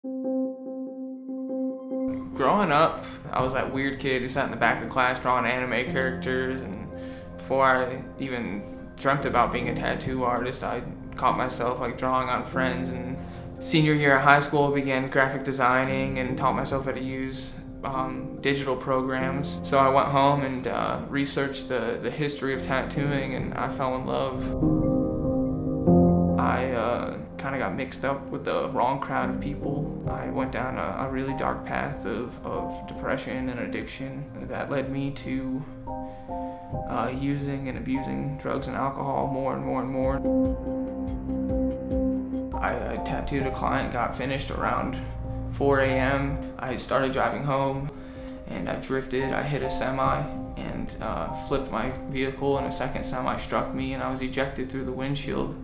Growing up, I was that weird kid who sat in the back of class drawing anime characters, and before I even dreamt about being a tattoo artist, I caught myself like drawing on friends. And senior year of high school, began graphic designing and taught myself how to use digital programs. So I went home and researched the history of tattooing, and I fell in love. I kind of got mixed up with the wrong crowd of people. I went down a really dark path of depression and addiction that led me to using and abusing drugs and alcohol more and more and more. I tattooed a client, got finished around 4 a.m. I started driving home and I drifted. I hit a semi and flipped my vehicle, and a second semi struck me and I was ejected through the windshield.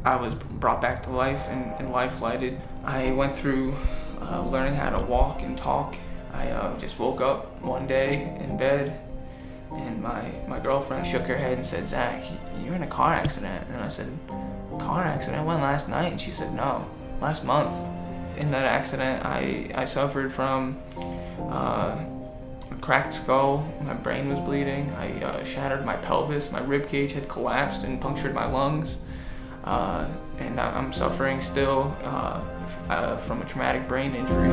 I was brought back to life and life-flighted. I went through learning how to walk and talk. I just woke up one day in bed, and my girlfriend shook her head and said, "Zach, you're in a car accident." And I said, "Car accident? When, last night?" And she said, "No, last month." In that accident, I suffered from a cracked skull. My brain was bleeding. I shattered my pelvis. My rib cage had collapsed and punctured my lungs. And I'm suffering still from a traumatic brain injury.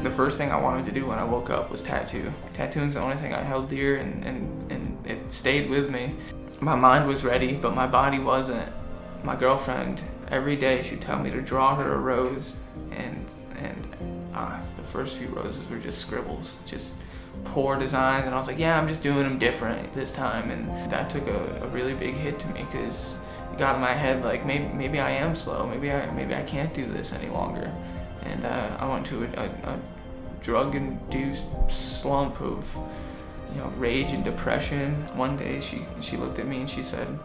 The first thing I wanted to do when I woke up was tattoo. Tattooing's the only thing I held dear, and it stayed with me. My mind was ready, but my body wasn't. My girlfriend, every day she'd tell me to draw her a rose, and the first few roses were just scribbles, just poor designs, and I was like, yeah, I'm just doing them different this time. And that took a really big hit to me, because it got in my head like maybe I am slow, maybe I can't do this any longer. And I went to a drug-induced slump of rage and depression. One day she looked at me and she said,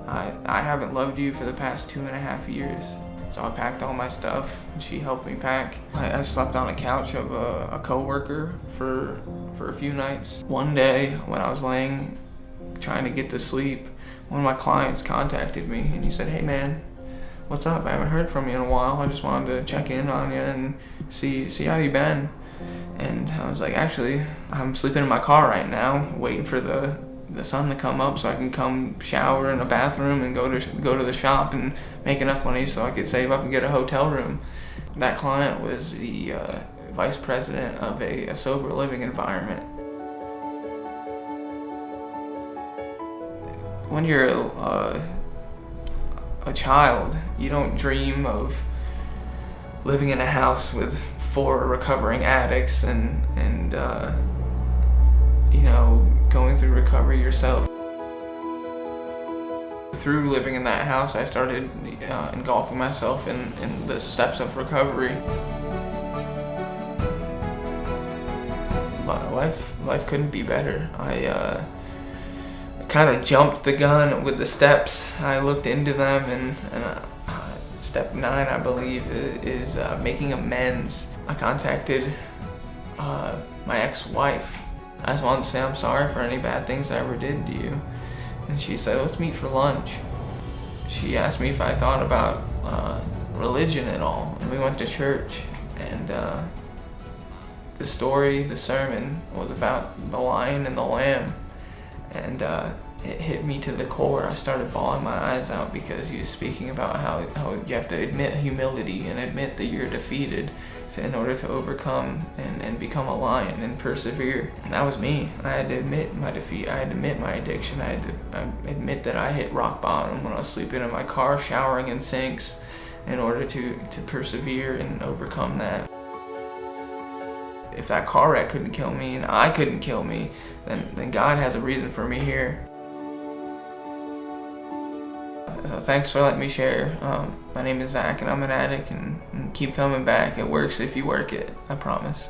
I haven't loved you for the past 2.5 years. So I packed all my stuff, and she helped me pack. I slept on a couch of a coworker for a few nights. One day, when I was trying to get to sleep, one of my clients contacted me, and he said, "Hey man, what's up? I haven't heard from you in a while. I just wanted to check in on you and see how you been." And I was like, "Actually, I'm sleeping in my car right now, waiting for the sun to come up so I can come shower in a bathroom and go to the shop and make enough money so I could save up and get a hotel room." That client was the vice president of a sober living environment. When you're a child, you don't dream of living in a house with 4 recovering addicts and going through recovery yourself. Through living in that house, I started engulfing myself in the steps of recovery. Life couldn't be better. I kind of jumped the gun with the steps. I looked into them, and step 9, I believe, is making amends. I contacted my ex-wife. I just wanted to say I'm sorry for any bad things I ever did to you. And she said, "Let's meet for lunch." She asked me if I thought about religion at all. And we went to church, and the sermon was about the lion and the lamb. And it hit me to the core. I started bawling my eyes out, because he was speaking about how you have to admit humility and admit that you're defeated in order to overcome and become a lion and persevere. And that was me. I had to admit my defeat. I had to admit my addiction. I had to admit that I hit rock bottom when I was sleeping in my car, showering in sinks, in order to persevere and overcome that. If that car wreck couldn't kill me and I couldn't kill me, then God has a reason for me here. So thanks for letting me share. My name is Zach, and I'm an addict, and keep coming back. It works if you work it, I promise.